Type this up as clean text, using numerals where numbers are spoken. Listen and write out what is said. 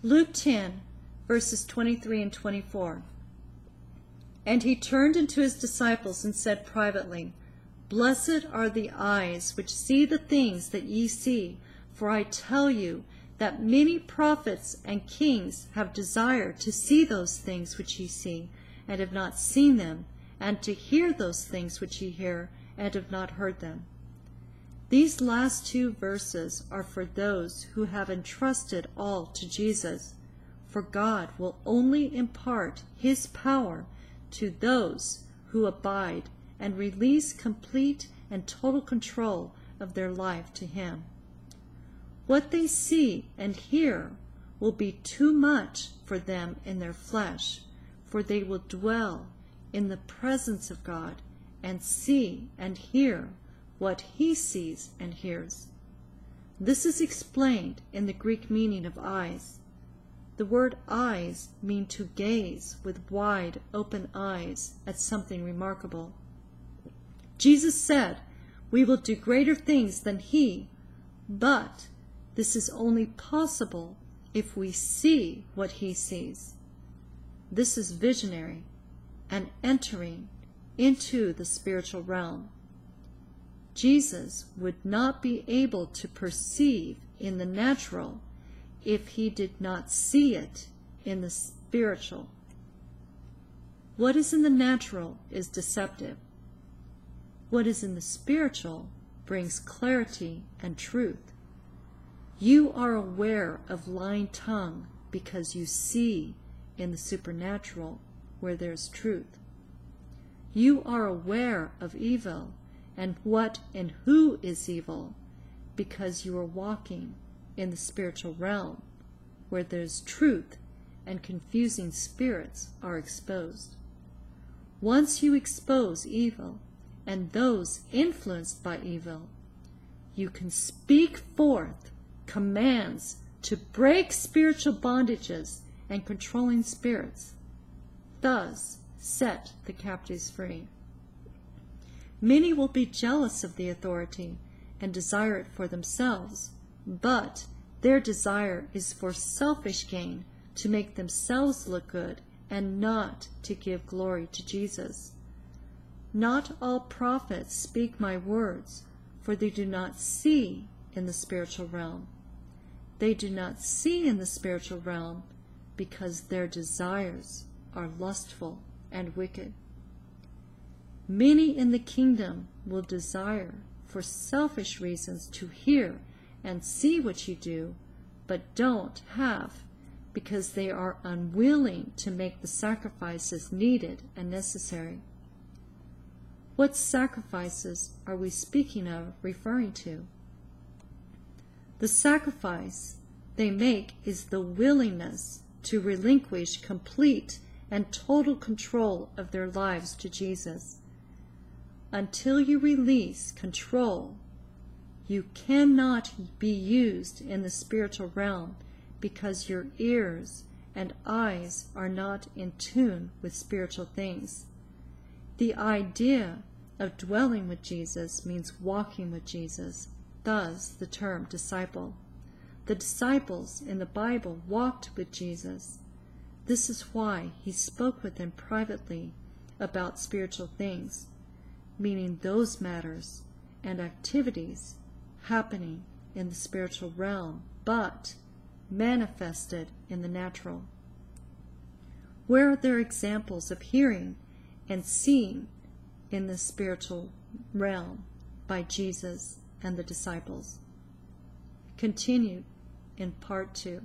Luke 10, verses 23 and 24. And he turned unto his disciples and said privately, Blessed are the eyes which see the things that ye see, for I tell you that many prophets and kings have desired to see those things which ye see, and have not seen them, and to hear those things which ye hear, and have not heard them. These last two verses are for those who have entrusted all to Jesus, for God will only impart his power to those who abide and release complete and total control of their life to him. What they see and hear will be too much for them in their flesh, for they will dwell in the presence of God and see and hear what he sees and hears. This is explained in the Greek meaning of eyes. The word eyes mean to gaze with wide open eyes at something remarkable. Jesus said, we will do greater things than he, but this is only possible if we see what he sees. This is visionary and entering into the spiritual realm. Jesus would not be able to perceive in the natural if he did not see it in the spiritual. What is in the natural is deceptive. What is in the spiritual brings clarity and truth. You are aware of lying tongue because you see in the supernatural where there's truth. You are aware of evil and what and who is evil because you are walking in the spiritual realm where there's truth and confusing spirits are exposed. Once you expose evil and those influenced by evil, you can speak forth commands to break spiritual bondages and controlling spirits, thus set the captives free. Many will be jealous of the authority and desire it for themselves, but their desire is for selfish gain, to make themselves look good and not to give glory to Jesus. Not all prophets speak my words, for they do not see in the spiritual realm. They do not see in the spiritual realm because their desires are lustful and wicked. Many in the kingdom will desire for selfish reasons to hear and see what you do, but don't have because they are unwilling to make the sacrifices needed and necessary. What sacrifices are we speaking of, referring to? The sacrifice they make is the willingness to relinquish complete and total control of their lives to Jesus. Until you release control, you cannot be used in the spiritual realm because your ears and eyes are not in tune with spiritual things. The idea of dwelling with Jesus means walking with Jesus, thus the term disciple. The disciples in the Bible walked with Jesus. This is why he spoke with them privately about spiritual things, meaning those matters and activities happening in the spiritual realm, but manifested in the natural. Where are there examples of hearing and seeing in the spiritual realm by Jesus and the disciples? Continued in part 2.